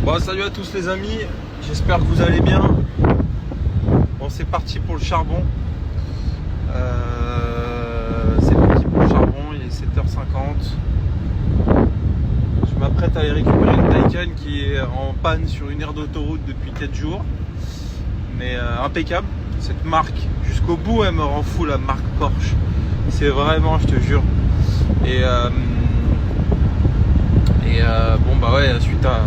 Bon, salut à tous les amis, j'espère que vous allez bien. Bon, c'est parti pour le charbon. C'est parti pour le charbon, il est 7h50. Je m'apprête à aller récupérer une Taycan qui est en panne sur une aire d'autoroute depuis 4 jours. Mais impeccable, cette marque, jusqu'au bout elle me rend fou, la marque Porsche. C'est vraiment, je te jure. Et bon bah ouais, suite à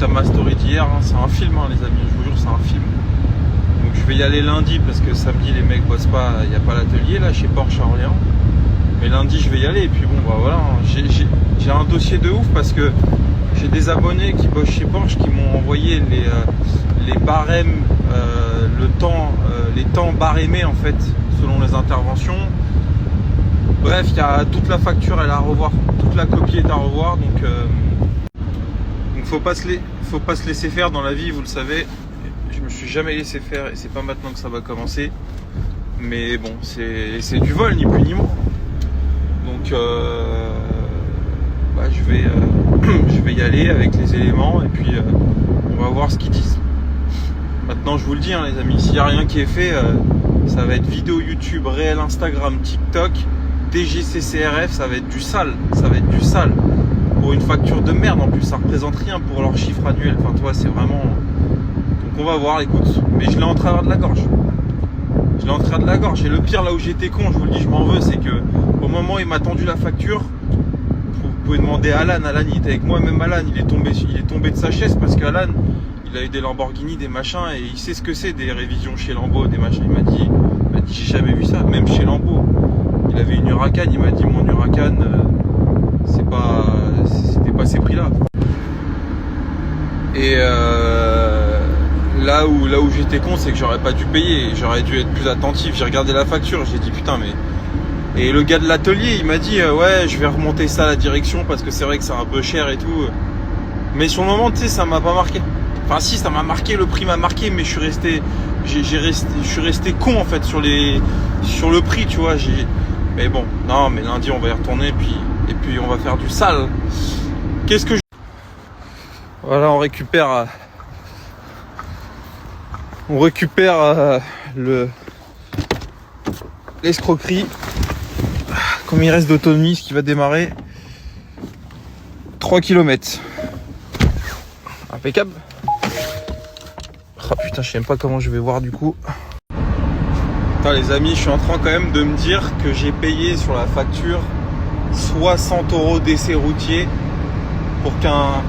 ma story d'hier, hein, c'est un film hein, les amis, je vous jure c'est un film. Donc je vais y aller lundi parce que samedi les mecs bossent pas, il n'y a pas l'atelier là chez Porsche à Orléans. Mais lundi je vais y aller et puis bon bah voilà, hein, j'ai un dossier de ouf parce que j'ai des abonnés qui bossent chez Porsche qui m'ont envoyé les barèmes, les temps barrémés en fait selon les interventions. Bref, il y a toute la facture elle est à revoir, toute la copie est à revoir, donc faut pas se laisser faire dans la vie, vous le savez. Je me suis jamais laissé faire et c'est pas maintenant que ça va commencer. Mais bon, c'est du vol, ni plus ni moins. Donc bah, je vais y aller avec les éléments et puis on va voir ce qu'ils disent. Maintenant je vous le dis hein, les amis, s'il n'y a rien qui est fait, ça va être vidéo YouTube, réel Instagram, TikTok, DGCCRF, ça va être du sale, pour une facture de merde en plus, ça représente rien pour leur chiffre annuel, enfin toi c'est vraiment, donc on va voir, écoute, mais je l'ai en travers de la gorge, et le pire là où j'étais con, je vous le dis, je m'en veux, c'est que au moment où il m'a tendu la facture, vous pouvez demander à Alan, il était avec moi, même Alan, il est tombé de sa chaise parce qu'Alan, il a eu des Lamborghini, des machins, et il sait ce que c'est des révisions chez Lambo, des machins, il m'a dit j'ai jamais vu ça, même chez Lambo. Il avait une Huracan, il m'a dit mon Huracan, c'était pas ces prix-là. Et là où j'étais con, c'est que j'aurais pas dû payer, j'aurais dû être plus attentif. J'ai regardé la facture, j'ai dit putain mais. Et le gars de l'atelier, il m'a dit ouais, je vais remonter ça à la direction parce que c'est vrai que c'est un peu cher et tout. Mais sur le moment, tu sais, ça m'a pas marqué. Enfin si, ça m'a marqué, le prix m'a marqué, mais je suis resté con en fait sur le prix, tu vois. Mais bon, non, mais lundi on va y retourner et puis on va faire du sale. Qu'est-ce que je... Voilà, on récupère l'escroquerie. Comme il reste d'autonomie, ce qui va démarrer 3 km. Impeccable. Oh putain, je sais même pas comment je vais voir du coup. Putain les amis, je suis en train quand même de me dire que j'ai payé sur la facture 60 € d'essai routier pour qu'un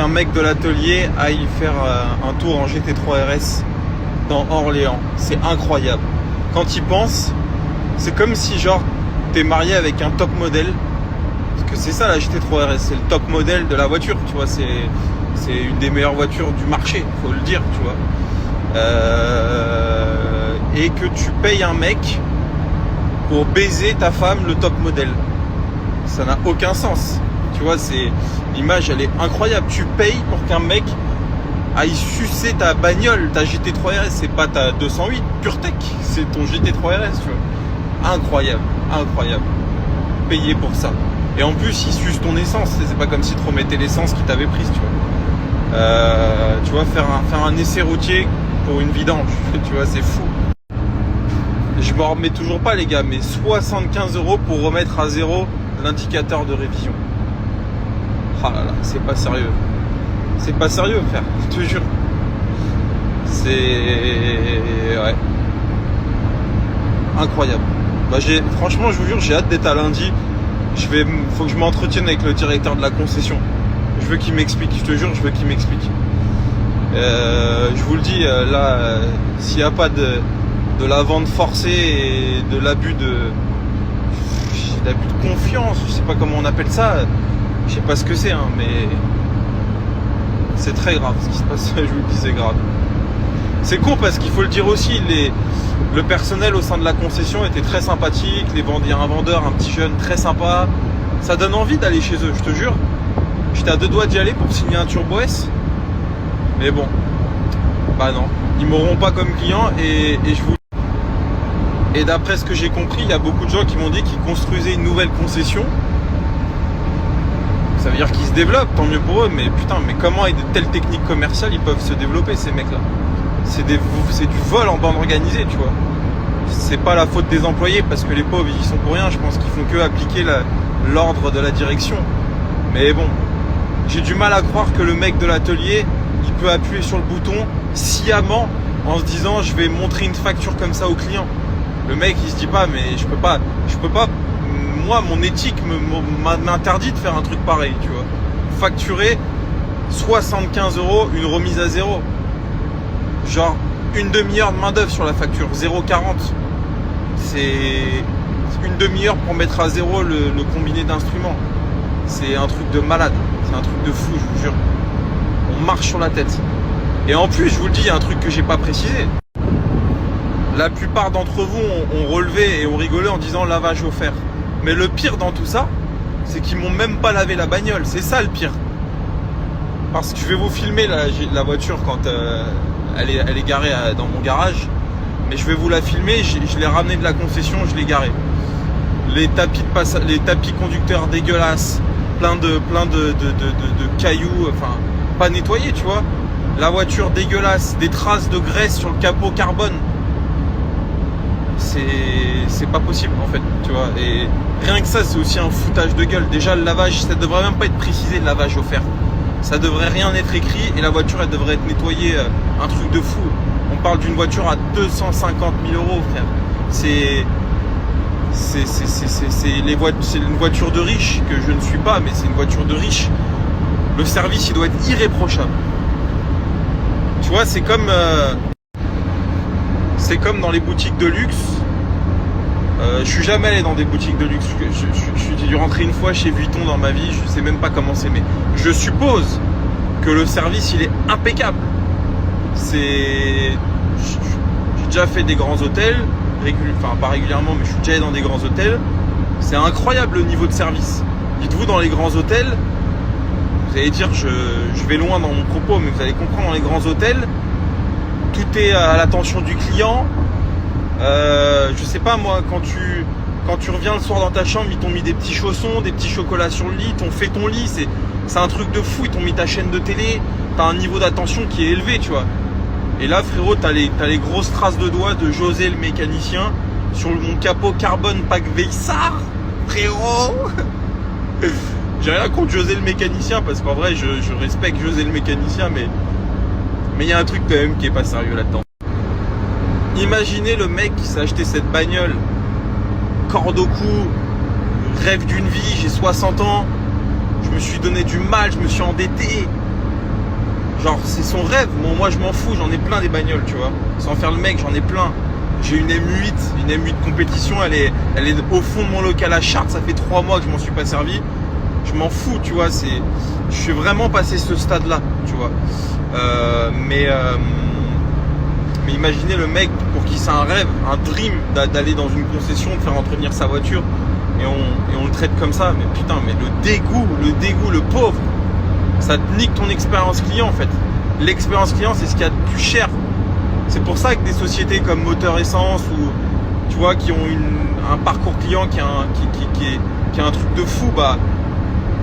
mec de l'atelier aille faire un tour en GT3 RS dans Orléans. C'est incroyable. Quand il pense, c'est comme si genre t'es marié avec un top modèle. Parce que c'est ça la GT3 RS, c'est le top modèle de la voiture, tu vois, c'est une des meilleures voitures du marché, faut le dire, tu vois. Et que tu payes un mec pour baiser ta femme le top modèle. Ça n'a aucun sens. Tu vois, l'image elle est incroyable. Tu payes pour qu'un mec aille sucer ta bagnole, ta GT3 RS, c'est pas ta 208 PureTech, c'est ton GT3 RS, tu vois. Incroyable. Payer pour ça. Et en plus, il suce ton essence. C'est pas comme si tu remettais l'essence qu'il t'avait prise, tu vois. Tu vois, faire un essai routier pour une vidange, tu vois, c'est fou. Je m'en remets toujours pas les gars, mais 75 € pour remettre à zéro l'indicateur de révision. Ah là là, c'est pas sérieux. C'est pas sérieux frère, je te jure. C'est... ouais. Incroyable. Bah, franchement je vous jure, j'ai hâte d'être à lundi. Faut que je m'entretienne avec le directeur de la concession. Je veux qu'il m'explique, je te jure, je veux qu'il m'explique. Je vous le dis, là, s'il n'y a pas de la vente forcée et de l'abus de confiance, je sais pas comment on appelle ça, je sais pas ce que c'est, hein, mais c'est très grave ce qui se passe, je vous le dis, c'est grave. C'est con parce qu'il faut le dire aussi, le personnel au sein de la concession était très sympathique, il y a un vendeur, un petit jeune très sympa, ça donne envie d'aller chez eux, je te jure. J'étais à 2 doigts d'y aller pour signer un Turbo S, mais bon, bah non, ils m'auront pas comme client et d'après ce que j'ai compris, il y a beaucoup de gens qui m'ont dit qu'ils construisaient une nouvelle concession. Ça veut dire qu'ils se développent, tant mieux pour eux, mais putain, mais comment avec de telles techniques commerciales ils peuvent se développer, ces mecs-là? C'est du vol en bande organisée, tu vois. C'est pas la faute des employés, parce que les pauvres, ils y sont pour rien. Je pense qu'ils font que appliquer l'ordre de la direction. Mais bon, j'ai du mal à croire que le mec de l'atelier, il peut appuyer sur le bouton sciemment en se disant je vais montrer une facture comme ça au client. Le mec, il se dit pas, mais je peux pas, moi, mon éthique m'interdit de faire un truc pareil, tu vois. Facturer 75 € une remise à zéro. Genre, une demi-heure de main d'œuvre sur la facture, 0,40. C'est une demi-heure pour mettre à zéro le combiné d'instruments. C'est un truc de malade, c'est un truc de fou, je vous jure. On marche sur la tête. Et en plus, je vous le dis, il y a un truc que j'ai pas précisé. La plupart d'entre vous ont relevé et ont rigolé en disant lavage offert. Mais le pire dans tout ça, c'est qu'ils m'ont même pas lavé la bagnole. C'est ça le pire. Parce que je vais vous filmer la voiture quand elle est garée dans mon garage. Mais je vais vous la filmer. Je l'ai ramenée de la concession, je l'ai garée. Les tapis conducteurs dégueulasses, plein de cailloux, enfin pas nettoyés, tu vois. La voiture dégueulasse, des traces de graisse sur le capot carbone. C'est pas possible en fait, tu vois. Et rien que ça, c'est aussi un foutage de gueule. Déjà, le lavage, ça devrait même pas être précisé, le lavage offert. Ça devrait rien être écrit et la voiture, elle devrait être nettoyée, un truc de fou. On parle d'une voiture à 250 000 €, frère. C'est une voiture de riche que je ne suis pas, mais c'est une voiture de riche. Le service, il doit être irréprochable. Tu vois, c'est comme dans les boutiques de luxe. Je suis jamais allé dans des boutiques de luxe. J'ai dû rentrer une fois chez Vuitton dans ma vie. Je sais même pas comment c'est, mais je suppose que le service il est impeccable. J'ai déjà fait des grands hôtels, enfin pas régulièrement, mais je suis déjà allé dans des grands hôtels. C'est incroyable le niveau de service. Dites-vous, dans les grands hôtels, vous allez dire je vais loin dans mon propos, mais vous allez comprendre, dans les grands hôtels, tout est à l'attention du client. Je sais pas moi, quand tu reviens le soir dans ta chambre, ils t'ont mis des petits chaussons, des petits chocolats sur le lit, ils t'ont fait ton lit, c'est un truc de fou. Ils t'ont mis ta chaîne de télé, t'as un niveau d'attention qui est élevé, tu vois. Et là, frérot, t'as les grosses traces de doigts de José le mécanicien sur mon capot carbone pack Veissar, frérot. J'ai rien contre José le mécanicien, parce qu'en vrai, je respecte José le mécanicien, mais il y a un truc quand même qui est pas sérieux là-dedans. Imaginez le mec qui s'est acheté cette bagnole, corde au cou, rêve d'une vie, j'ai 60 ans, je me suis donné du mal, je me suis endetté. Genre, c'est son rêve. Bon, moi je m'en fous, j'en ai plein des bagnoles, tu vois. Sans faire le mec, j'en ai plein. J'ai une M8 compétition, elle est au fond de mon local à Chartres, ça fait 3 mois que je m'en suis pas servi. Je m'en fous, tu vois, je suis vraiment passé ce stade-là, tu vois. Mais imaginez le mec pour qui c'est un rêve, un dream d'aller dans une concession, de faire entretenir sa voiture, et on le traite comme ça. Mais putain, mais le dégoût, le pauvre, ça te nique ton expérience client en fait. L'expérience client, c'est ce qu'il y a de plus cher. C'est pour ça que des sociétés comme Moteur Essence, ou tu vois, qui ont un parcours client qui est un truc de fou, bah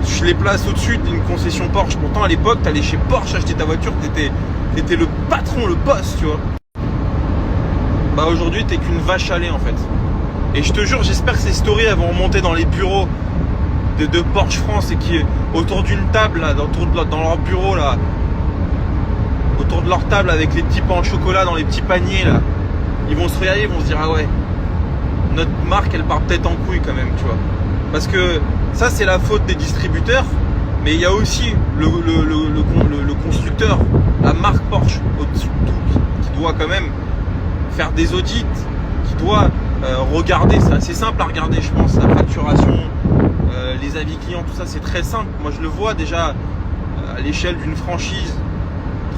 je les place au-dessus d'une concession Porsche. Pourtant à l'époque, t'allais chez Porsche acheter ta voiture, t'étais le patron, le boss, tu vois. Bah aujourd'hui, t'es qu'une vache à lait en fait. Et je te jure, j'espère que ces stories elles vont remonter dans les bureaux de Porsche France, et qui autour d'une table là, dans leur bureau là, autour de leur table avec les petits pains en chocolat dans les petits paniers là, ils vont se regarder, ils vont se dire ah ouais, notre marque elle part peut-être en couille quand même, tu vois. Parce que ça c'est la faute des distributeurs, mais il y a aussi le constructeur, la marque Porsche au-dessus de tout, qui doit quand même faire des audits, qui doit regarder, c'est assez simple à regarder je pense, la facturation, les avis clients, tout ça c'est très simple. Moi je le vois déjà à l'échelle d'une franchise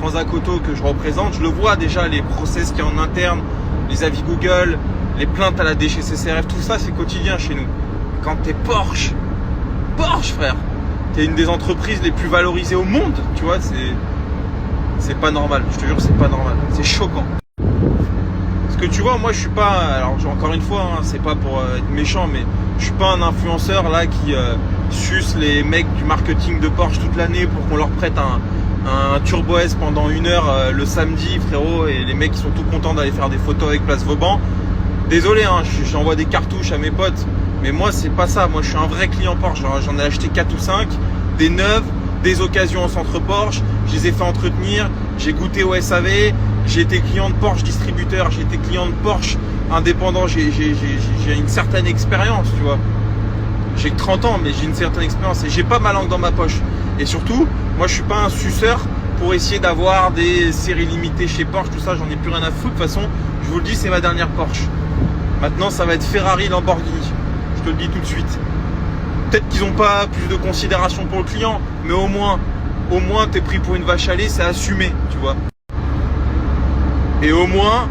Transac Auto que je représente, je le vois déjà, les process qu'il y a en interne, les avis Google, les plaintes à la DGCCRF, tout ça c'est quotidien chez nous. Quand t'es Porsche frère, t'es une des entreprises les plus valorisées au monde, tu vois, c'est pas normal, je te jure c'est pas normal, c'est choquant. Parce que tu vois, moi je suis pas, alors encore une fois, hein, c'est pas pour être méchant, mais je suis pas un influenceur là qui sucent les mecs du marketing de Porsche toute l'année pour qu'on leur prête un Turbo S pendant 1 heure le samedi, frérot, et les mecs ils sont tout contents d'aller faire des photos avec Place Vauban. Désolé, hein, j'envoie des cartouches à mes potes, mais moi c'est pas ça. Moi je suis un vrai client Porsche. J'en ai acheté 4 ou 5, des neuves, des occasions au centre Porsche, je les ai fait entretenir, j'ai goûté au SAV, j'ai été client de Porsche distributeur, j'ai été client de Porsche indépendant, j'ai une certaine expérience, tu vois. J'ai que 30 ans, mais j'ai une certaine expérience et j'ai pas ma langue dans ma poche. Et surtout, moi je suis pas un suceur pour essayer d'avoir des séries limitées chez Porsche, tout ça, j'en ai plus rien à foutre. De toute façon, je vous le dis, c'est ma dernière Porsche. Maintenant, ça va être Ferrari, Lamborghini. Je te le dis tout de suite. Peut-être qu'ils n'ont pas plus de considération pour le client, mais au moins t'es pris pour une vache à lait, c'est assumé, tu vois. Et au moins,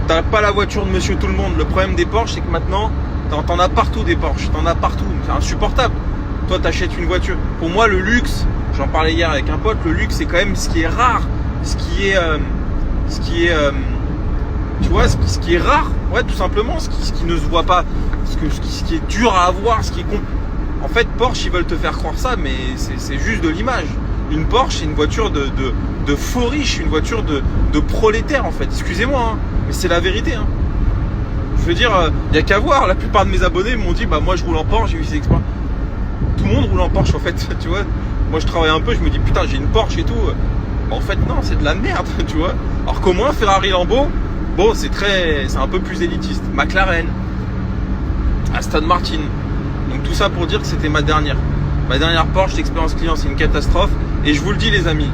t'as pas la voiture de monsieur tout le monde. Le problème des Porsche, c'est que maintenant, t'en as partout des Porsche, t'en as partout. C'est insupportable. Toi, t'achètes une voiture. Pour moi, le luxe, j'en parlais hier avec un pote, le luxe, c'est quand même ce qui est rare, ce qui est rare, ouais, tout simplement, ce qui ne se voit pas, ce qui est dur à avoir, en fait, Porsche, ils veulent te faire croire ça, mais c'est juste de l'image. Une Porsche, c'est une voiture de faux riche, une voiture de prolétaire, en fait. Excusez-moi, hein, mais c'est la vérité. Hein. Je veux dire, il n'y a qu'à voir. La plupart de mes abonnés m'ont dit, bah moi, je roule en Porsche, j'ai eu ces expériences. Tout le monde roule en Porsche, en fait, tu vois. Moi, je travaille un peu, je me dis, putain, j'ai une Porsche et tout. Bah, en fait, non, c'est de la merde, tu vois. Alors qu'au moins, Ferrari, Lambo, bon, c'est un peu plus élitiste. McLaren, Aston Martin. Donc tout ça pour dire que c'était ma dernière Porsche. L'expérience client, c'est une catastrophe. Et je vous le dis, les amis,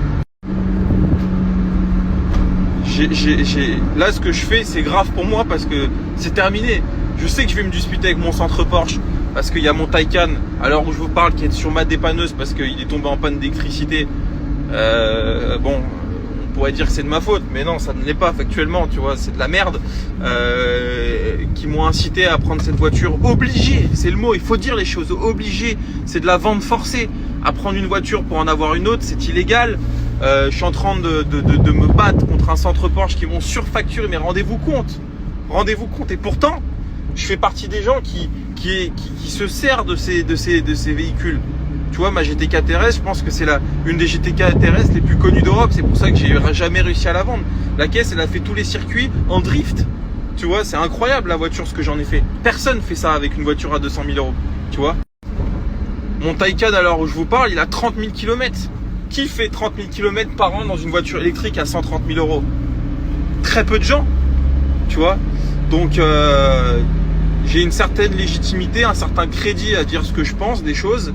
là, ce que je fais, c'est grave pour moi parce que c'est terminé. Je sais que je vais me disputer avec mon centre Porsche parce qu'il y a mon Taycan, à l'heure où je vous parle, qui est sur ma dépanneuse parce qu'il est tombé en panne d'électricité. Bon, on pourrait dire que c'est de ma faute, mais non, ça ne l'est pas factuellement, tu vois, c'est de la merde. Qui m'ont incité à prendre cette voiture. Obligé, c'est le mot, il faut dire les choses. Obligé, c'est de la vente forcée. À prendre une voiture pour en avoir une autre, c'est illégal. Je suis en train de me battre contre un centre Porsche qui vont surfacturer, mais rendez-vous compte. Et pourtant, je fais partie des gens qui se servent de ces véhicules. Tu vois, ma GT4 RS, je pense que c'est une des GT4 RS les plus connues d'Europe. C'est pour ça que j'ai jamais réussi à la vendre. La caisse, elle a fait tous les circuits en drift. Tu vois, c'est incroyable la voiture, ce que j'en ai fait. Personne fait ça avec une voiture à 200 000 euros. Tu vois. Mon Taycan, à l'heure où je vous parle, il a 30 000 km. Qui fait 30 000 km par an dans une voiture électrique à 130 000 euros? Très peu de gens. Tu vois. Donc, j'ai une certaine légitimité, un certain crédit à dire ce que je pense des choses.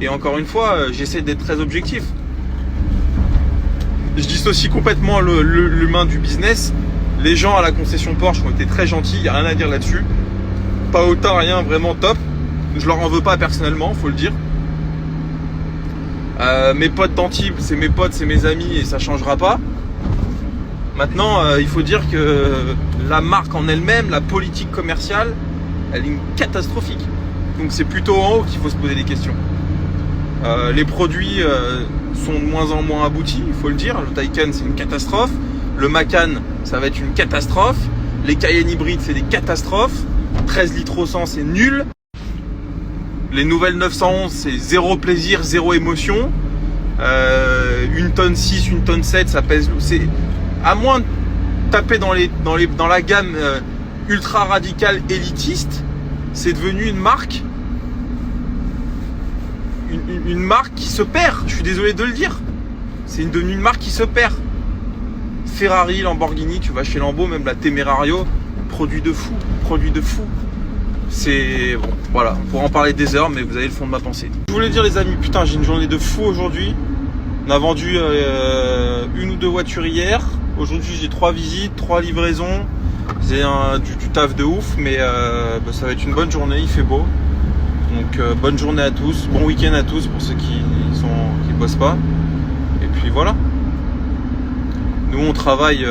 Et encore une fois, j'essaie d'être très objectif. Je dissocie complètement l'humain du business. Les gens à la concession Porsche ont été très gentils, il n'y a rien à dire là-dessus. Pas autant, rien, vraiment top. Je leur en veux pas personnellement, faut le dire. Mes potes d'Antibes, c'est mes potes, c'est mes amis et ça changera pas. Maintenant, il faut dire que la marque en elle-même, la politique commerciale, elle est catastrophique. Donc c'est plutôt en haut qu'il faut se poser des questions. Les produits sont de moins en moins aboutis, il faut le dire. Le Taycan, c'est une catastrophe. Le Macan, ça va être une catastrophe. Les Cayenne hybrides, c'est des catastrophes. 13 litres au 100, c'est nul. Les nouvelles 911, c'est zéro plaisir, zéro émotion. 1 tonne 6, 1 tonne 7, ça pèse. À moins de taper dans la gamme ultra radicale élitiste, c'est devenu une marque. Une marque qui se perd, je suis désolé de le dire. C'est devenu une marque qui se perd. Ferrari, Lamborghini, tu vas chez Lambo, même la Temerario, produit de fou. C'est bon, voilà, on pourra en parler des heures, mais vous avez le fond de ma pensée. Je voulais dire, les amis, putain, j'ai une journée de fou aujourd'hui. On a vendu 1 ou 2 voitures hier. Aujourd'hui, j'ai 3 visites, 3 livraisons. C'est du taf de ouf, mais ça va être une bonne journée, il fait beau. Donc bonne journée à tous, bon week-end à tous pour ceux qui bossent pas. Et puis voilà. Nous on travaille,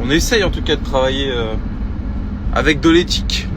on essaye en tout cas de travailler avec de l'éthique.